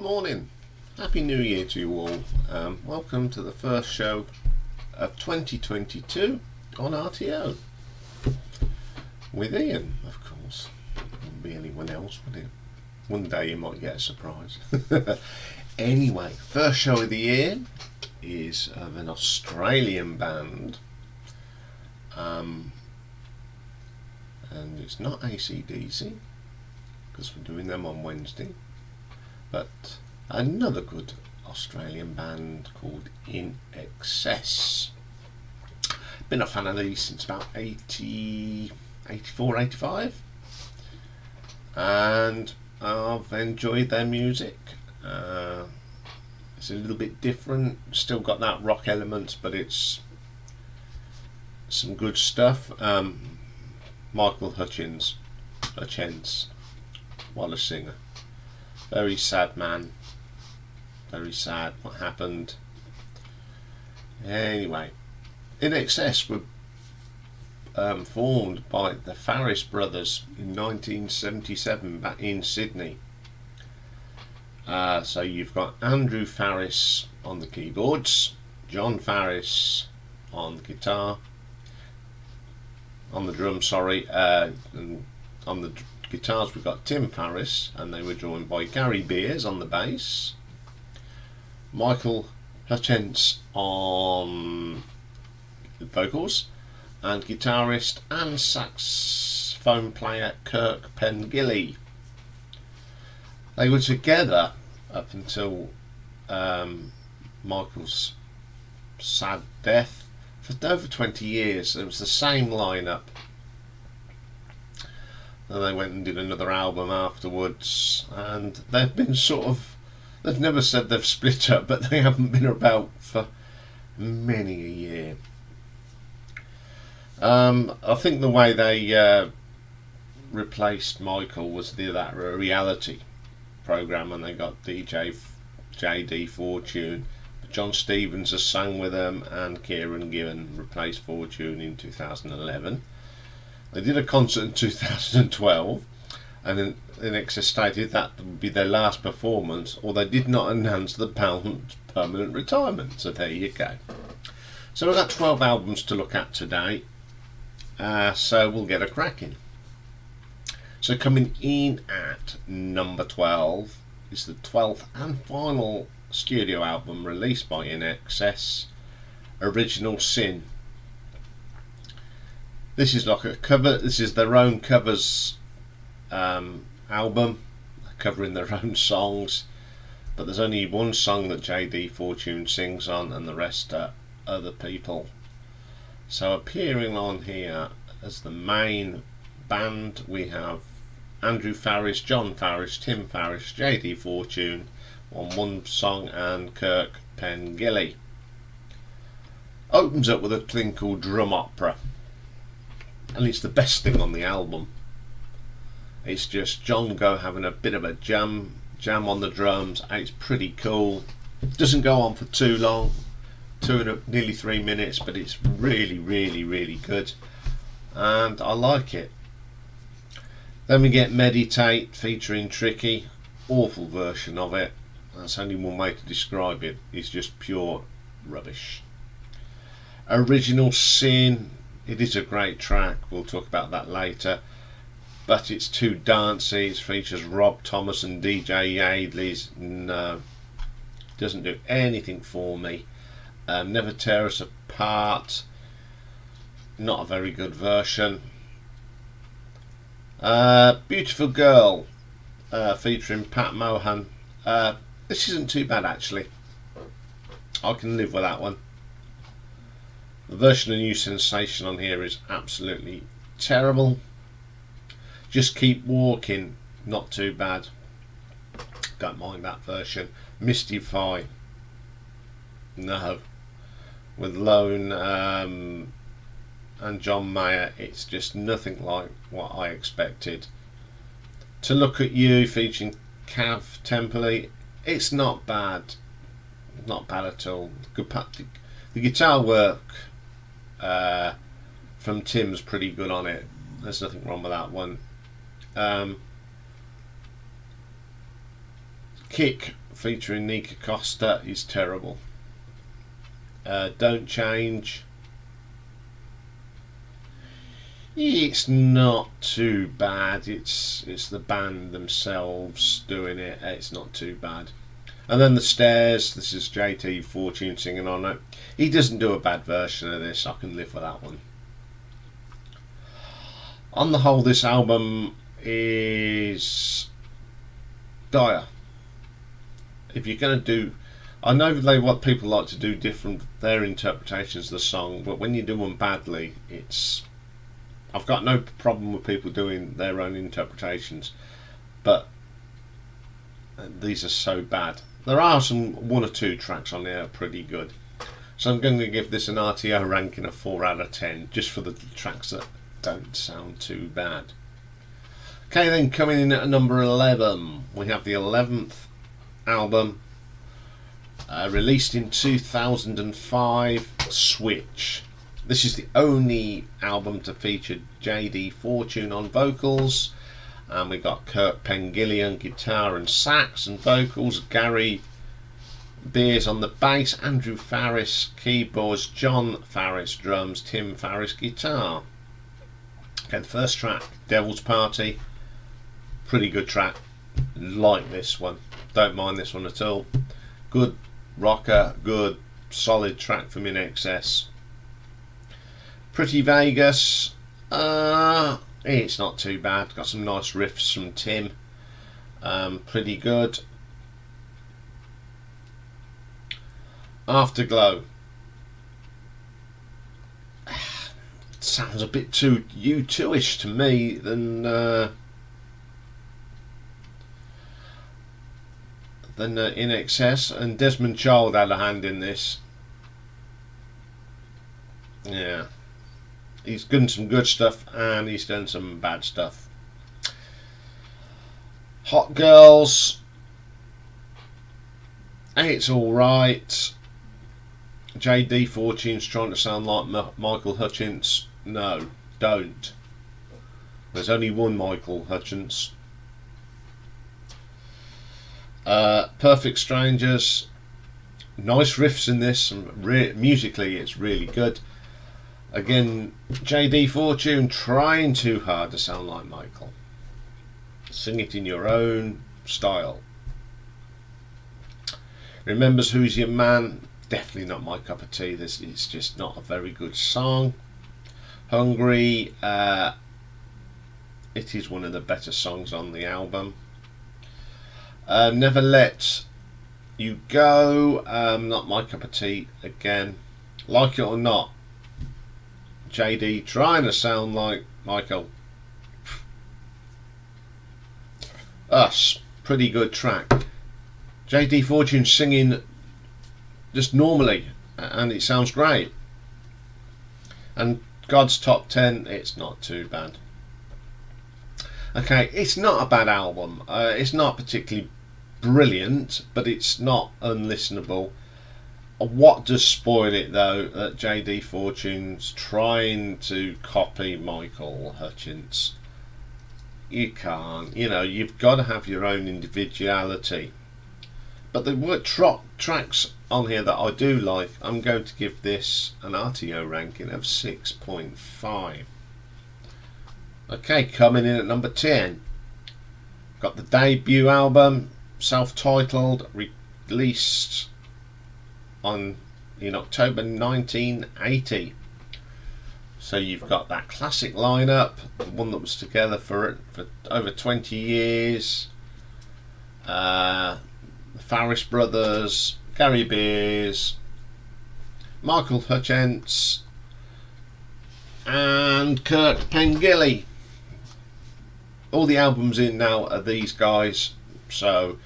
morning. Happy New Year to you all. Welcome to the first show of 2022 on RTO. With Iain, of course. Wouldn't be anyone else, would it? One day you might get a surprise. Anyway, first show of the year is of an Australian band. And it's not AC/DC, because we're doing them on Wednesday, but another good Australian band called INXS. Been a fan of these since about 84, 85, and I've enjoyed their music. It's a little bit different, still got that rock elements, but it's some good stuff. Michael Hutchence, what a singer. Very sad man, very sad what happened. Anyway, INXS were formed by the Farris brothers in 1977 back in Sydney. So you've got Andrew Farris on the keyboards, John Farris on guitar, on the drums, and on the guitars we've got Tim Farris, and they were joined by Gary Beers on the bass, Michael Hutchence on vocals, and guitarist and saxophone player Kirk Pengilly. They were together up until Michael's sad death for over 20 years. It was the same lineup. Then they went and did another album afterwards, and they've been they've never said they've split up, but they haven't been about for many a year. I think the way they replaced Michael was that reality program, and they got JD Fortune. John Stevens has sung with them, and Kieran Given replaced Fortune in 2011. They did a concert in 2012, and then INXS stated that would be their last performance, or they did not announce the band's permanent retirement. So there you go. So we've got 12 albums to look at today, so we'll get a cracking. So coming in at number 12 is the 12th and final studio album released by INXS, Original Sin. This is like a cover. This is their own covers album, covering their own songs, but there's only one song that JD Fortune sings on, and the rest are other people. So appearing on here as the main band, we have Andrew Farris, John Farris, Tim Farris, JD Fortune on one song, and Kirk Pengilly. Opens up with a thing called Drum Opera, and it's the best thing on the album. It's just John Go having a bit of a jam on the drums. It's pretty cool. Doesn't go on for too long, nearly 3 minutes, but it's really, really, really good, and I like it. Then we get Meditate featuring Tricky. Awful version of it. That's only one way to describe it. It's just pure rubbish. Original Sin. It is a great track. We'll talk about that later. But it's too dancey. It features Rob Thomas and DJ Yadley's. No. Doesn't do anything for me. Never Tear Us Apart. Not a very good version. Beautiful Girl featuring Pat Mohan. This isn't too bad actually. I can live with that one. The version of New Sensation on here is absolutely terrible. Just Keep Walking, not too bad. Don't mind that version. Mystify, no. With Lone and John Mayer, it's just nothing like what I expected. To Look at You featuring Cav Temple, it's not bad. Not bad at all. The guitar work from Tim's pretty good on it. There's nothing wrong with that one. Kick featuring Nika Costa is terrible. Don't Change. It's not too bad. It's the band themselves doing it. It's not too bad. And then The Stairs. This is JT Fortune singing on it. He doesn't do a bad version of this. I can live with that one. On the whole, this album is dire. If you're going to do, I know what people like to do different, their interpretations of the song, but when you do them badly, I've got no problem with people doing their own interpretations, but these are so bad. There are one or two tracks on there that are pretty good, so I'm going to give this an RTO ranking of 4 out of 10, just for the tracks that don't sound too bad. Okay, then coming in at number 11, we have the 11th album, released in 2005, Switch. This is the only album to feature JD Fortune on vocals, and we got Kurt Pengilly on guitar and sax and vocals, Gary Beers on the bass, Andrew Farris keyboards, John Farris drums, Tim Farris guitar. Okay, the first track, Devil's Party, pretty good track. Like this one, don't mind this one at all. Good rocker, good solid track from INXS. Pretty Vegas, it's not too bad. Got some nice riffs from Tim, pretty good. Afterglow, sounds a bit too U2ish to me than INXS, and Desmond Child had a hand in this. Yeah, he's done some good stuff and he's done some bad stuff. Hot Girls, it's alright. JD Fortune's trying to sound like Michael Hutchence. No, don't. There's only one Michael Hutchence. Perfect Strangers, nice riffs in this, musically it's really good. Again, JD Fortune trying too hard to sound like Michael. Sing it in your own style. Remembers Who's Your Man, definitely not my cup of tea. This is just not a very good song. Hungry, it is one of the better songs on the album. Never Let You Go, not my cup of tea again. Like It or Not, JD trying to sound like Michael. Us, pretty good track. JD Fortune singing just normally and it sounds great. And God's Top 10, it's not too bad. Okay, it's not a bad album. It's not particularly brilliant, but it's not unlistenable. What does spoil it though, that JD Fortune's trying to copy Michael Hutchence. You can't, you've got to have your own individuality. But the tracks on here that I do like, I'm going to give this an RTO ranking of 6.5. Okay, coming in at number 10, got the debut album, self-titled, released in October 1980. So you've got that classic lineup, the one that was together for over 20 years. The Farris brothers, Gary Beers, Michael Hutchence, and Kurt Pengilly. All the albums in now are these guys, so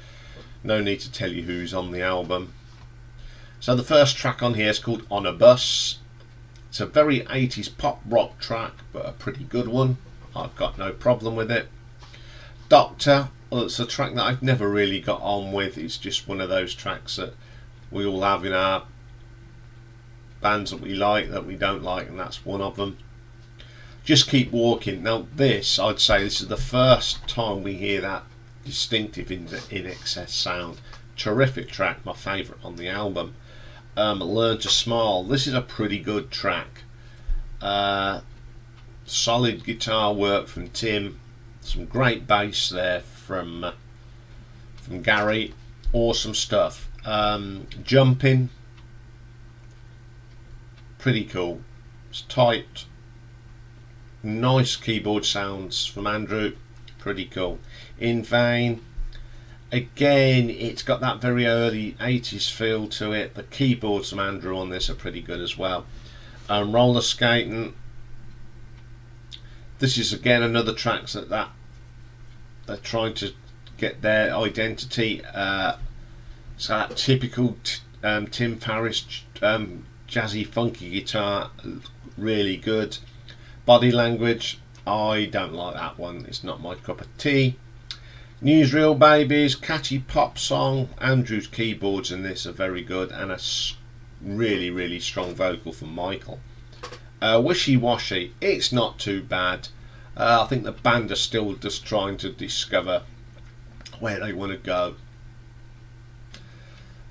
no need to tell you who's on the album. So the first track on here is called On a Bus. It's a very 80s pop rock track, but a pretty good one. I've got no problem with it. Doctor, well, it's a track that I've never really got on with. It's just one of those tracks that we all have in our bands that we like, that we don't like, and that's one of them. Just Keep Walking. Now this, I'd say this is the first time we hear that distinctive INXS sound. terrific track, my favourite on the album. Learn to Smile. This is a pretty good track. Solid guitar work from Tim. Some great bass there from Gary. Awesome stuff. Jumping. Pretty cool. It's tight. Nice keyboard sounds from Andrew. Pretty cool. In Vain. Again, it's got that very early 80s feel to it. The keyboards from Andrew on this are pretty good as well. Roller Skating. This is again another track that they're trying to get their identity. So that typical Tim Farriss jazzy funky guitar, really good. Body Language, I don't like that one. It's not my cup of tea. Newsreel Babies, catchy pop song. Andrew's keyboards in this are very good, and a really strong vocal from Michael. Wishy Washy, it's not too bad. I think the band are still just trying to discover where they want to go.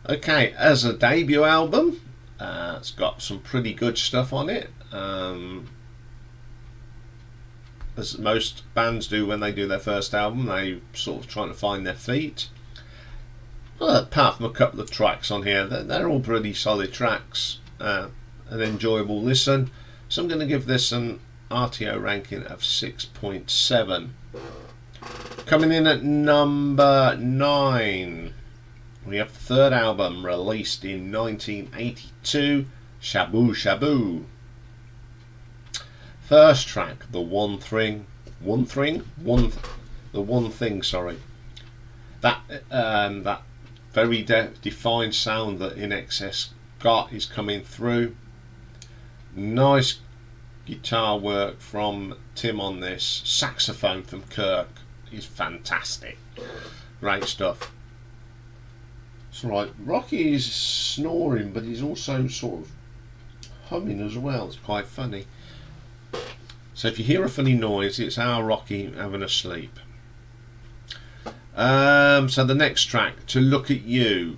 Okay, as a debut album, it's got some pretty good stuff on it. As most bands do when they do their first album, they sort of trying to find their feet. Well, apart from a couple of tracks on here, they're all pretty solid tracks, an enjoyable listen. So I'm going to give this an RTO ranking of 6.7. Coming in at number 9, we have the third album, released in 1982, Shabooh Shoobah. First track, The One Thing, sorry. That very defined sound that INXS got is coming through. Nice guitar work from Tim on this. Saxophone from Kirk is fantastic. Great stuff. It's alright. Rocky is snoring, but he's also sort of humming as well. It's quite funny. So if you hear a funny noise, it's our Rocky having a sleep. So the next track, To Look at You.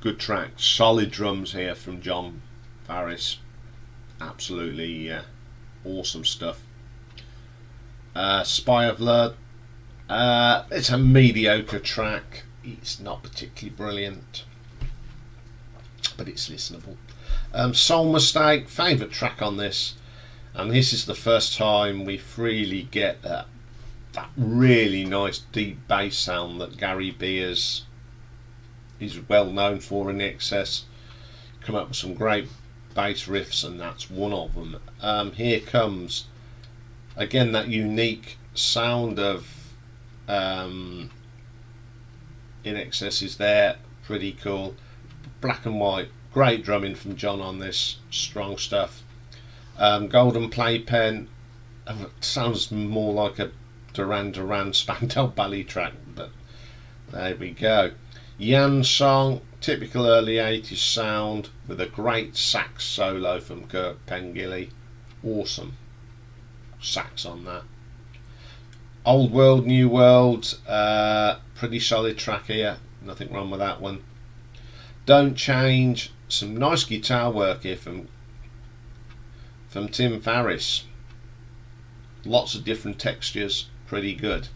Good track. Solid drums here from John Farriss. Absolutely awesome stuff. Spy of Blood. It's a mediocre track. It's not particularly brilliant, but it's listenable. Soul Mistake, favourite track on this, and this is the first time we really get that really nice deep bass sound that Gary Beers is well known for in INXS. Come up with some great bass riffs, and that's one of them. Here comes again that unique sound of INXS is there, pretty cool. Black and White, great drumming from John on this, strong stuff. Golden Playpen, sounds more like a Duran Spandau Ballet track, but there we go. Iain song, typical early 80s sound with a great sax solo from Kirk Pengilly. Awesome sax on that. Old World, New World, pretty solid track here, nothing wrong with that one. Don't Change, some nice guitar work here from Tim Farriss. Lots of different textures, pretty good.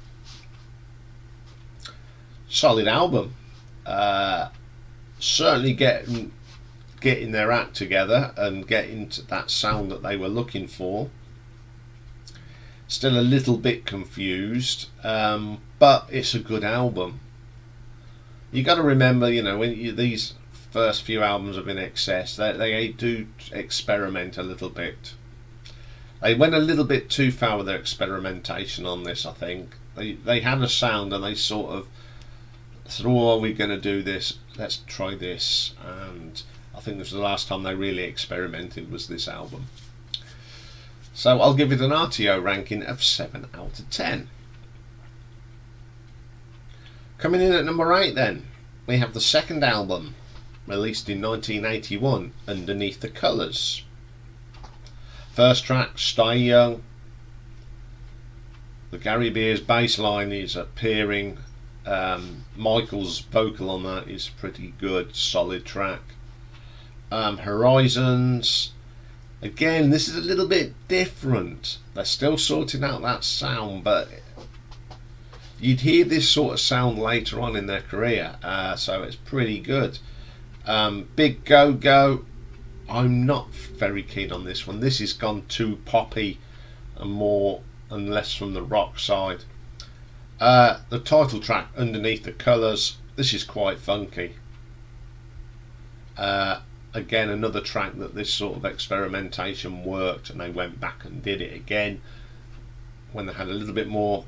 Solid album. Certainly getting their act together and getting to that sound that they were looking for. Still a little bit confused, but it's a good album. You got to remember, you know, when these first few albums of INXS, they do experiment a little bit. They went a little bit too far with their experimentation on this, I think. They had a sound and they sort of said, oh, are we going to do this? Let's try this. And I think this was the last time they really experimented, was this album. So I'll give it an RTO ranking of 7 out of 10. Coming in at number 8 then, we have the second album, released in 1981, Underneath the Colours. First track, Stay Young. The Gary Beers bass line is appearing Michael's vocal on that is pretty good, solid track. Horizons, again, this is a little bit different. They're still sorting out that sound, but you'd hear this sort of sound later on in their career, so it's pretty good. Big Go Go, I'm not very keen on this one. This has gone too poppy and less from the rock side. The title track, Underneath the Colours, this is quite funky. Again, another track that this sort of experimentation worked, and they went back and did it again when they had a little bit more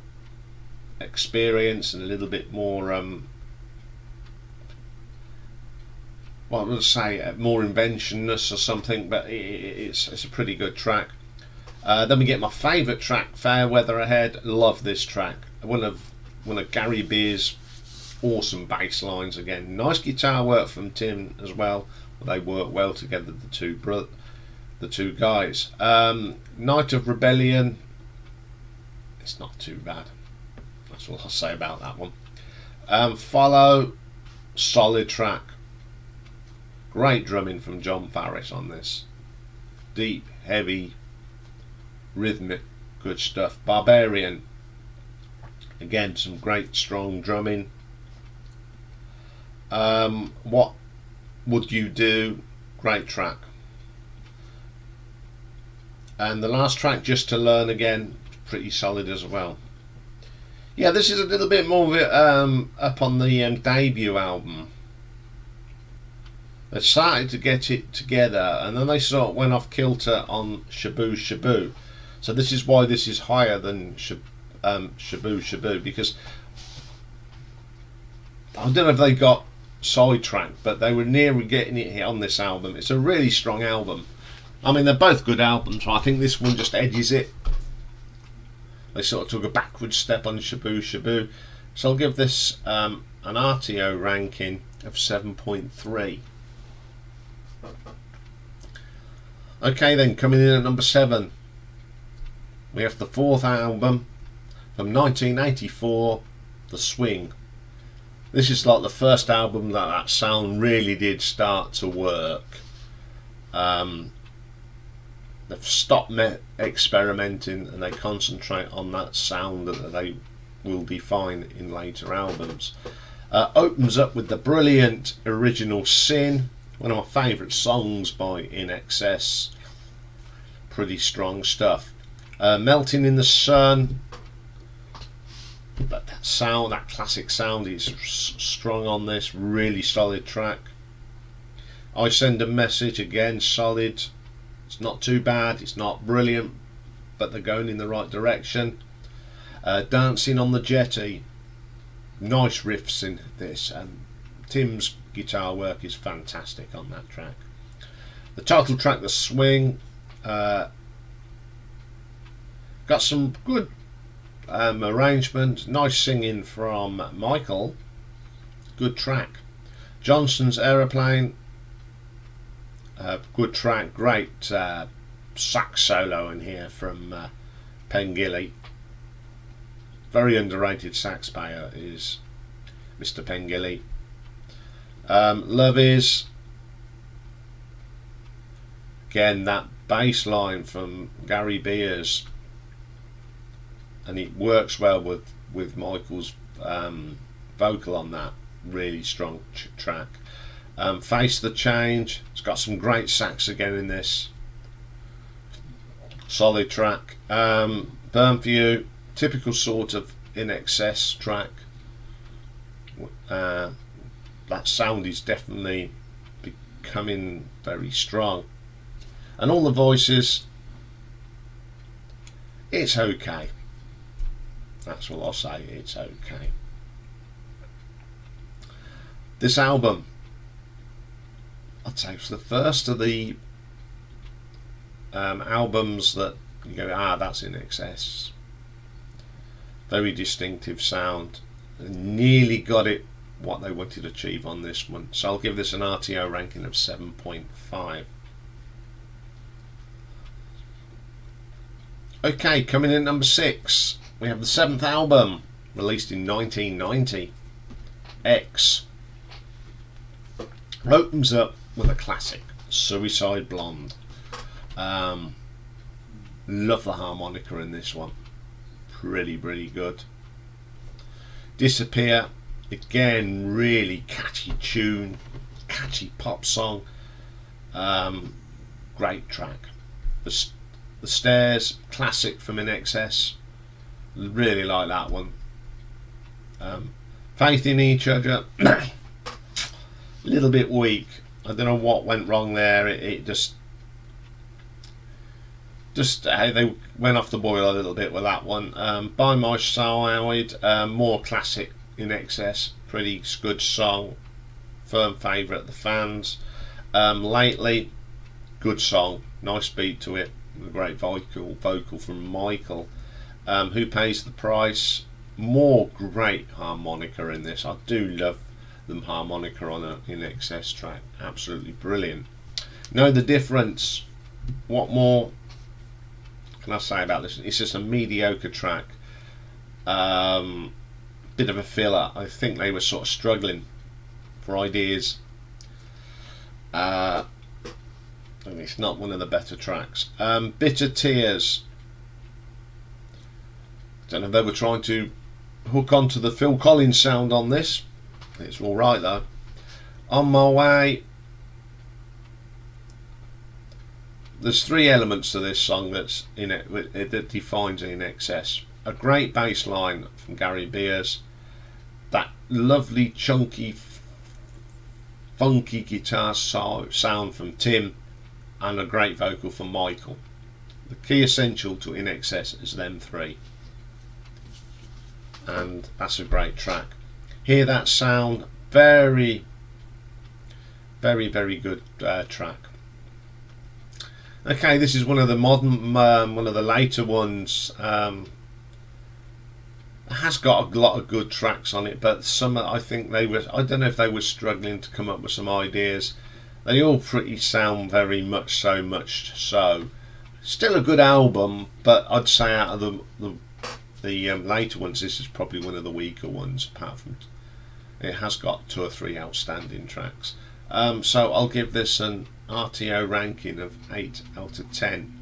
experience and a little bit more well, I would say more inventionness or something, but it's a pretty good track. Then we get my favourite track, Fair Weather Ahead. Love this track. One of Gary Beer's awesome bass lines again. Nice guitar work from Tim as well. They work well together, the two guys. Night of Rebellion, it's not too bad. That's all I'll say about that one. Follow, solid track. Great drumming from John Farris on this. Deep, heavy, rhythmic, good stuff. Barbarian, again, some great strong drumming. What Would You Do? Great track. And the last track, Just to Learn, again, pretty solid as well. Yeah, this is a little bit more of it up on the debut album. They started to get it together, and then they sort of went off kilter on Shabooh Shoobah. So this is why this is higher than Shabooh Shoobah, because I don't know if they got sidetracked, but they were near getting it on this album. It's a really strong album. I mean, they're both good albums, but I think this one just edges it. They sort of took a backward step on Shabooh Shoobah. So I'll give this an RTO ranking of 7.3. Okay then, coming in at number 7, we have the fourth album from 1984, The Swing. This is like the first album that sound really did start to work. They've stopped experimenting, and they concentrate on that sound that they will define in later albums. Opens up with the brilliant original Sin, one of my favourite songs by INXS. Pretty strong stuff. Melting in the Sun, but that sound, that classic sound, is strong on this. Really solid track. I Send a Message, again solid. It's not too bad, it's not brilliant, but they're going in the right direction. Dancing on the Jetty, nice riffs in this, and Tim's guitar work is fantastic on that track. The title track, The Swing, got some good arrangement, nice singing from Michael, good track. Johnson's Aeroplane, good track, great sax solo in here from Pengilly. Very underrated sax player is Mr. Pengilly. Love Is, again, that bass line from Gary Beers, and it works well with Michael's vocal on that. Really strong track. Face the Change, it's got some great sax again in this. Solid track. Burn For You, typical sort of INXS track. That sound is definitely becoming very strong. And All the Voices, it's okay. That's all I'll say, it's okay. This album, I'd say it's the first of the albums that you go, that's INXS. Very distinctive sound. Nearly got it what they wanted to achieve on this one. So I'll give this an RTO ranking of 7.5. Okay, coming in at number 6, we have the 7th album, released in 1990. INXS opens up with a classic, Suicide Blonde. Love the harmonica in this one, pretty good. Disappear, again, really catchy tune, catchy pop song, great track. The Stairs, classic from INXS, really like that one. Faith in Each Other, a little bit weak. I don't know what went wrong there. It just they went off the boil a little bit with that one. By My Side, more classic INXS, pretty good song, firm favourite of the fans. Lately, good song, nice beat to it, a great vocal from Michael. Who Pays the Price, more great harmonica in this. I do love them harmonica on an INXS track, absolutely brilliant. Know the Difference, what more can I say about this? It's just a mediocre track, bit of a filler. I think they were sort of struggling for ideas, and it's not one of the better tracks. Bitter Tears, don't know if they were trying to hook onto the Phil Collins sound on this. It's alright though. On My Way, there's three elements to this song that's in it that defines INXS. A great bass line from Gary Beers, that lovely chunky funky guitar sound from Tim, and a great vocal from Michael. The key essential to INXS is them three, and that's a great track. Hear That Sound, very good track. Okay, this is one of the modern, one of the later ones. It has got a lot of good tracks on it, but some, I think they were, I don't know if they were struggling to come up with some ideas. They all pretty sound very much so. Still a good album, but I'd say out of the later ones, this is probably one of the weaker ones, apart from it has got 2 or 3 outstanding tracks. So I'll give this an RTO ranking of 8 out of 10.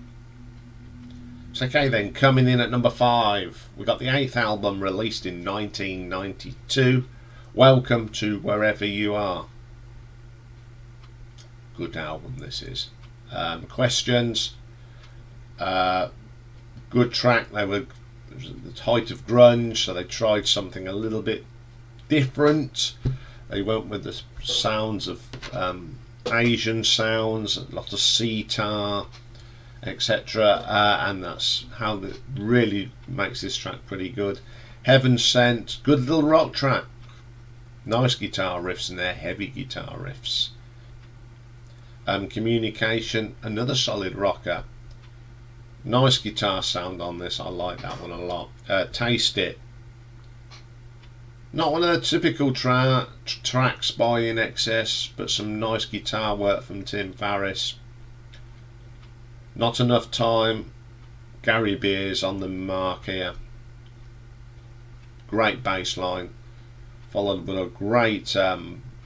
So okay then, coming in at number 5, we got the 8th album released in 1992, Welcome to Wherever You Are. Good album this is. Questions, good track. It was at the height of grunge, so they tried something a little bit different. They went with the sounds of Asian sounds, a lot of sitar, etc., and that's how it really makes this track pretty good. Heaven Sent, good little rock track, nice guitar riffs in there, heavy guitar riffs. Communication, another solid rocker, nice guitar sound on this, I like that one a lot. Taste It, not one of the typical tracks by INXS, but some nice guitar work from Tim Farriss. Not Enough Time, Gary Beers on the mark here. Great bass line, followed with a great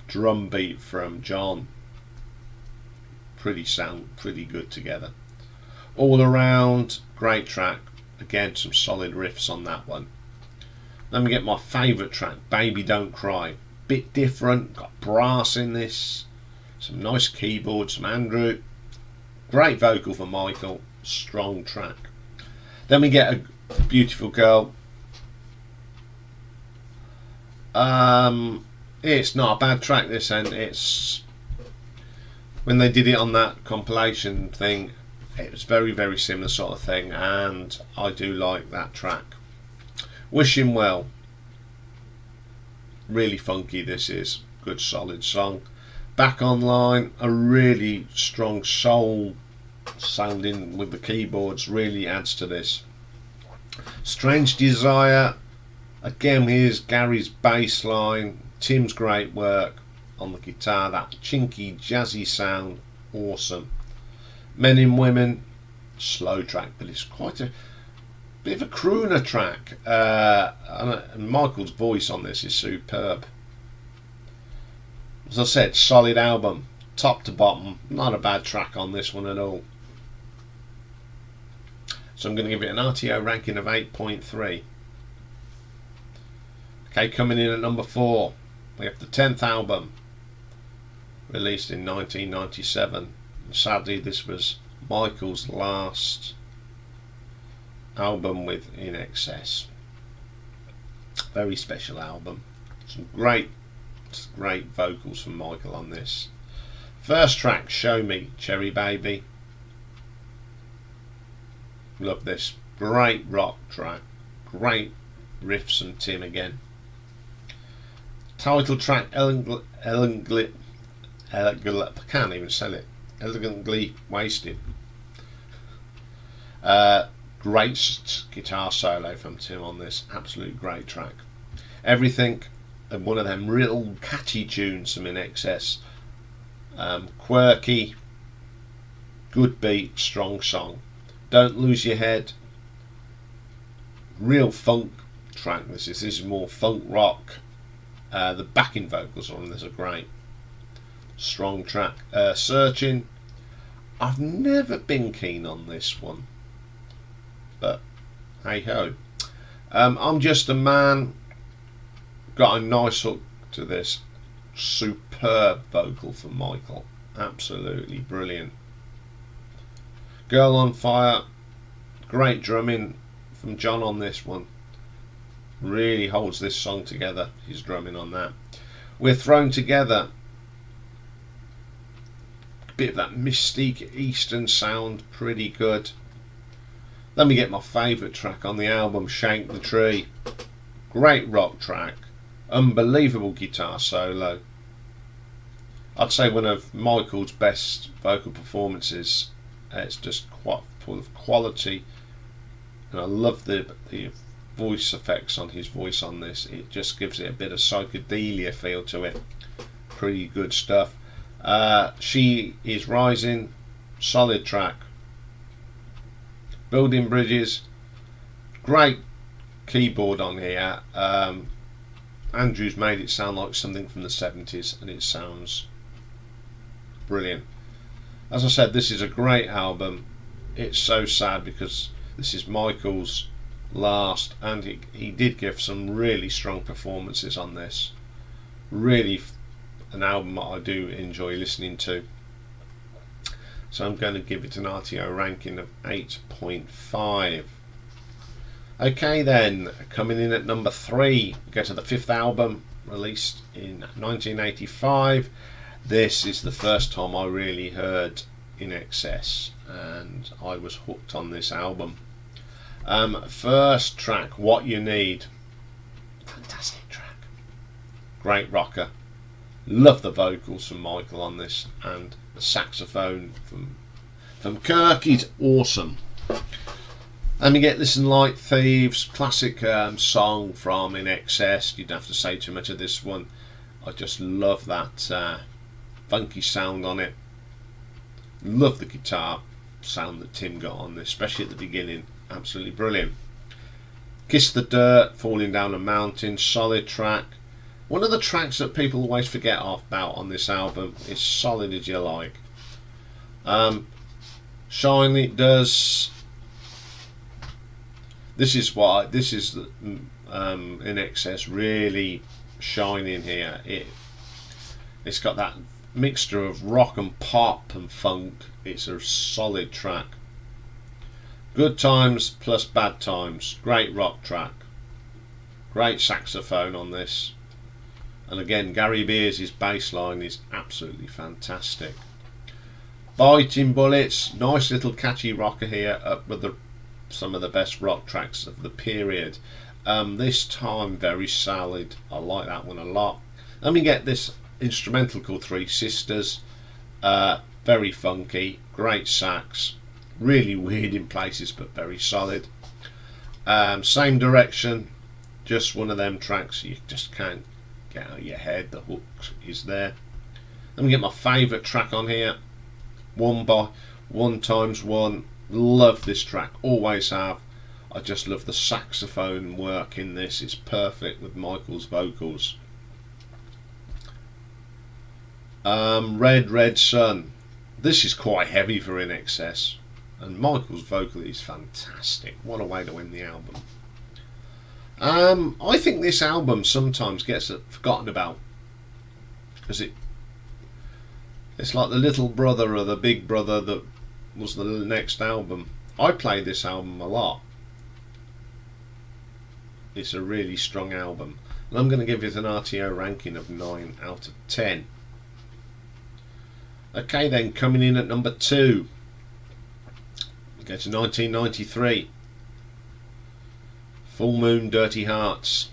drum beat from John. Pretty good together. All Around, great track. Again, some solid riffs on that one. Then we get my favourite track, Baby Don't Cry. Bit different, got brass in this, some nice keyboards from Andrew, great vocal for Michael, strong track. Then we get a Beautiful Girl. It's not a bad track this end. It's when they did it on that compilation thing, it was very similar sort of thing, and I do like that track. Wish Him Well, really funky this is, good solid song. Back Online, a really strong soul sounding with the keyboards, really adds to this. Strange Desire, again here's Gary's bass line, Tim's great work on the guitar, that chinky jazzy sound, awesome. Men in Women, slow track, but it's quite a bit of a crooner track, and Michael's voice on this is superb. As I said, solid album, top to bottom. Not a bad track on this one at all. So I'm going to give it an RTO ranking of 8.3. Okay, coming in at number 4, we have the 10th album, released in 1997. Sadly, this was Michael's last album with INXS. Very special album. Some great vocals from Michael on this. First track, Show Me, Cherry Baby. Love this. Great rock track. Great riffs from Tim again. Title track, I can't even sell it. Elegantly Wasted. Great guitar solo from Tim on this. Absolute great track. Everything, and one of them real catchy tunes from INXS. Quirky, good beat, strong song. Don't Lose Your Head. Real funk track. This is more funk rock. The backing vocals on this are great. Strong track. Searching. I've never been keen on this one, but hey ho. I'm Just a Man. Got a nice hook to this. Superb vocal from Michael. Absolutely brilliant. Girl on Fire. Great drumming from John on this one. Really holds this song together. His drumming on that. We're Thrown Together. Bit of that mystique Eastern sound. Pretty good. Let me get my favourite track on the album, Shake the Tree. Great rock track. Unbelievable guitar solo. I'd say one of Michael's best vocal performances. It's just quite full of quality, and I love the voice effects on his voice on this. It just gives it a bit of psychedelia feel to it. Pretty good stuff. She Is Rising, solid track. Building Bridges, great keyboard on here. Andrew's made it sound like something from the 70s, and it sounds brilliant. As I said, this is a great album. It's so sad because this is Michael's last, and he did give some really strong performances on this. Really an album that I do enjoy listening to. So I'm going to give it an RTO ranking of 8.5. Okay then, coming in at number 3, we go to the 5th album, released in 1985. This is the first time I really heard INXS, and I was hooked on this album. First track, What You Need. Fantastic track. Great rocker. Love the vocals from Michael on this, and the saxophone from Kirk is awesome. Let me get Listen Like Thieves, classic song from INXS. You don't have to say too much of this one. I just love that funky sound on it. Love the guitar sound that Tim got on this, especially at the beginning. Absolutely brilliant. Kiss the Dirt, Falling Down a Mountain, solid track. One of the tracks that people always forget about on this album is Solid As You Like. Shiny does. This is INXS really shining here. It's got that mixture of rock and pop and funk. It's a solid track. Good Times plus Bad Times. Great rock track. Great saxophone on this. And again, Gary Beers' bass line is absolutely fantastic. Biting Bullets. Nice little catchy rocker here, up with some of the best rock tracks of the period. This time very solid. I like that one a lot. Let me get this instrumental called Three Sisters. Very funky, great sax, really weird in places but very solid. Same Direction, just one of them tracks you just can't get out of your head. The hook is there. Let me get my favourite track on here, One Times One. Love this track, always have. I just love the saxophone work in this. It's perfect with Michael's vocals. Red Red Sun. This is quite heavy for INXS, and Michael's vocal is fantastic. What a way to win the album. I think this album sometimes gets forgotten about, because it's like the little brother or the big brother that was the next album. I play this album a lot. It's a really strong album, and I'm going to give it an RTO ranking of 9 out of 10. Okay then, coming in at number 2, we go to 1993. Full Moon, Dirty Hearts.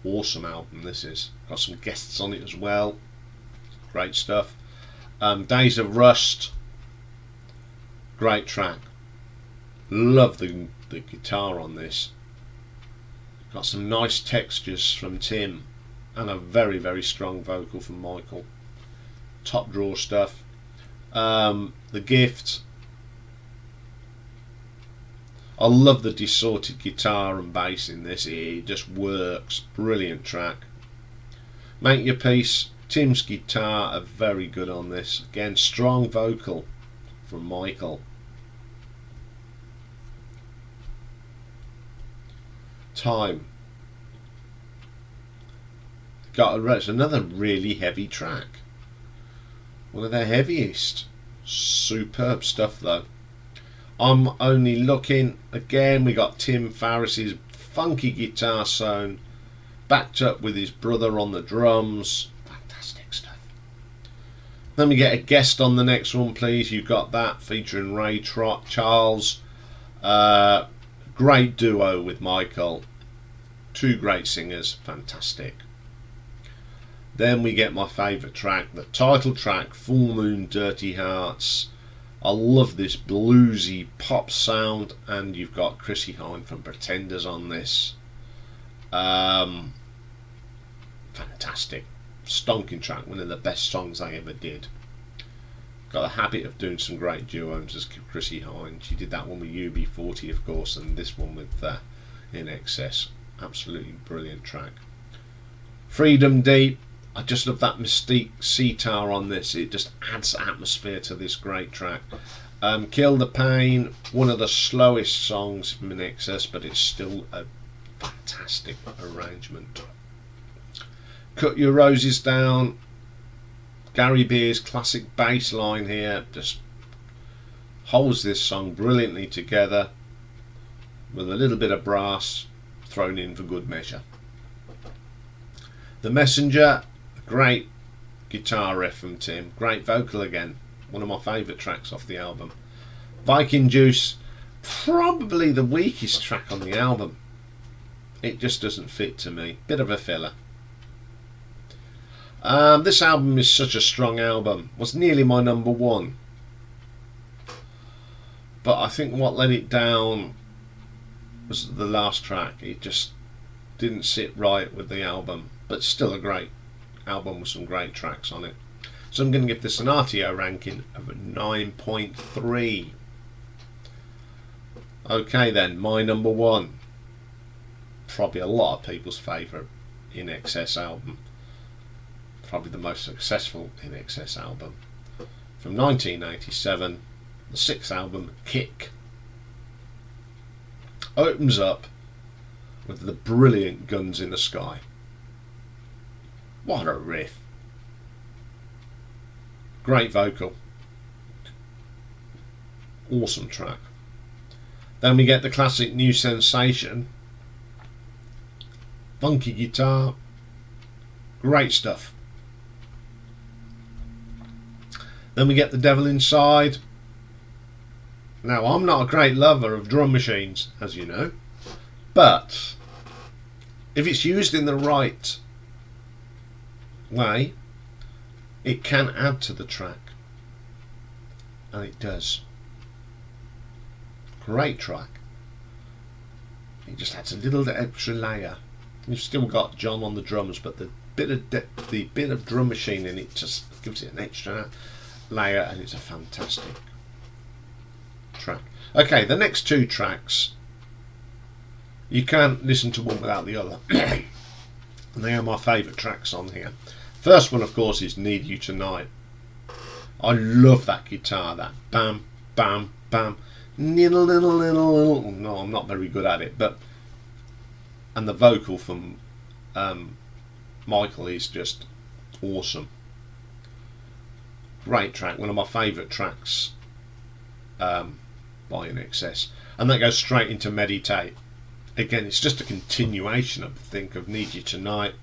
Awesome album this is. Got some guests on it as well. Great stuff. Days of Rust. Great track. Love the guitar on this. Got some nice textures from Tim, and a very, very strong vocal from Michael. Top drawer stuff. The Gift. I love the distorted guitar and bass in this. It just works. Brilliant track. Make Your Peace. Tim's guitar are very good on this. Again, strong vocal from Michael. Time. It's another really heavy track. One of their heaviest. Superb stuff though. I'm Only Looking. Again, we got Tim Farris's funky guitar sound, backed up with his brother on the drums. Fantastic stuff. Then we get a guest on the next one, please. You got that, featuring Ray Charles. Great duo with Michael. Two great singers. Fantastic. Then we get my favourite track, the title track, Full Moon, Dirty Hearts. I love this bluesy pop sound, and you've got Chrissie Hynde from Pretenders on this. Fantastic. Stonking track, one of the best songs I ever did. Got a habit of doing some great duos as Chrissie Hynde. She did that one with UB40, of course, and this one with INXS. Absolutely brilliant track. Freedom Deep. I just love that Mystique sitar on this. It just adds atmosphere to this great track. Kill the Pain, one of the slowest songs from INXS, but it's still a fantastic arrangement. Cut Your Roses Down. Gary Beer's classic bass line here just holds this song brilliantly together, with a little bit of brass thrown in for good measure. The Messenger. Great guitar riff from Tim. Great vocal again. One of my favourite tracks off the album. Viking Juice. Probably the weakest track on the album. It just doesn't fit to me. Bit of a filler. This album is such a strong album. Was nearly my number 1. But I think what let it down was the last track. It just didn't sit right with the album. But still a great album with some great tracks on it. So I'm going to give this an RTO ranking of a 9.3. Okay then, my number 1. Probably a lot of people's favourite INXS album. Probably the most successful INXS album. From 1987, the 6th album, Kick. Opens up with the brilliant Guns in the Sky. What a riff. Great vocal. Awesome track. Then we get the classic New Sensation. Funky guitar. Great stuff. Then we get The Devil Inside. Now, I'm not a great lover of drum machines, as you know, but if it's used in the right way, it can add to the track, and it does. Great track. It just adds a little extra layer. You've still got John on the drums, but the bit of drum machine in it just gives it an extra layer, and it's a fantastic track. Okay, the next 2 tracks, you can't listen to one without the other. And they are my favourite tracks on here. First one, of course, is Need You Tonight. I love that guitar, that bam, bam, bam, little, little, little, little. No, I'm not very good at it, but and the vocal from Michael is just awesome. Great track, one of my favourite tracks by INXS, and that goes straight into Meditate. Again, it's just a continuation, I think, of Need You Tonight.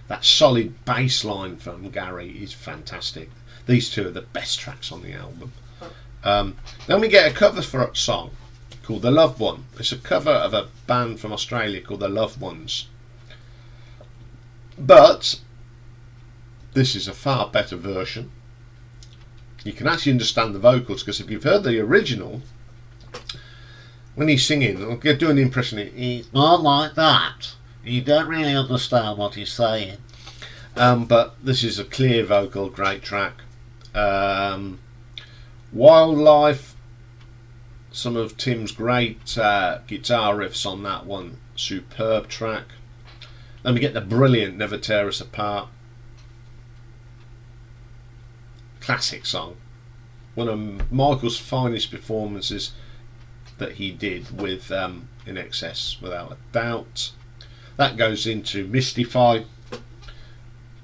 That solid bass line from Gary is fantastic. These two are the best tracks on the album. Then we get a cover for a song called The Loved One. It's a cover of a band from Australia called The Loved Ones. But this is a far better version. You can actually understand the vocals, because if you've heard the original, when he's singing, I'll do an impression, he's not like that. You don't really understand what he's saying. But this is a clear vocal, great track. Wildlife, some of Tim's great guitar riffs on that one, superb track. Then we get the brilliant Never Tear Us Apart, classic song, one of Michael's finest performances that he did with INXS, without a doubt. That goes into Mystify.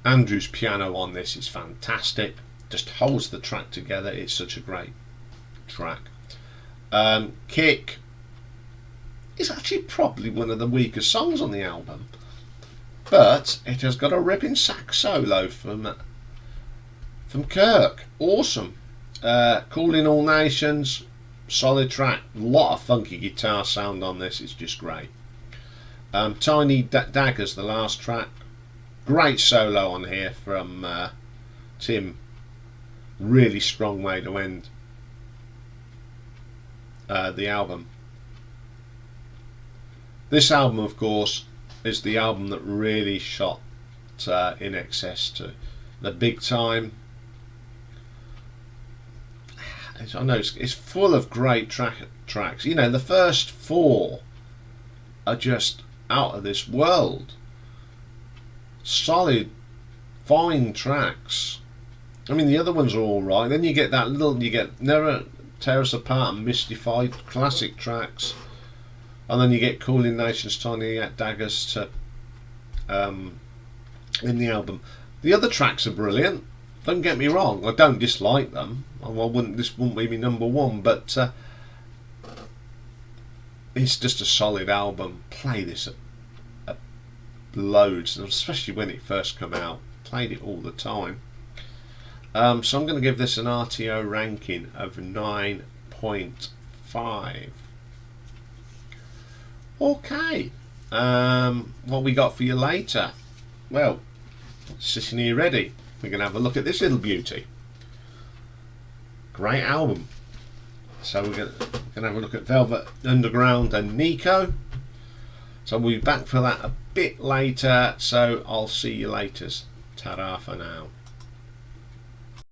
Andrew's piano on this is fantastic, just holds the track together. It's such a great track. Kick is actually probably one of the weaker songs on the album, but it has got a ripping sax solo from Kirk. Awesome. Calling All Nations, solid track. A lot of funky guitar sound on this. It's just great. Tiny Daggers, the last track. Great solo on here from Tim. Really strong way to end the album. This album, of course, is the album that really shot INXS to the big time. I know it's full of great tracks. You know, the first four are just out of this world. Solid, fine tracks. I mean, the other ones are all right. Then you get that little, you get Never Tear Us Apart and Mystified, classic tracks, and then you get Calling Nations, Tiny Daggers to in the album. The other tracks are brilliant. Don't get me wrong. I don't dislike them. This wouldn't be my number one, but it's just a solid album. Play this at loads, especially when it first came out. Played it all the time. So I'm going to give this an RTO ranking of 9.5. Okay. What we got for you later? Well, sitting here ready. We're going to have a look at this little beauty. Great album. So we're going to have a look at Velvet Underground and Nico. So we'll be back for that a bit later. So I'll see you later. Ta-ra for now.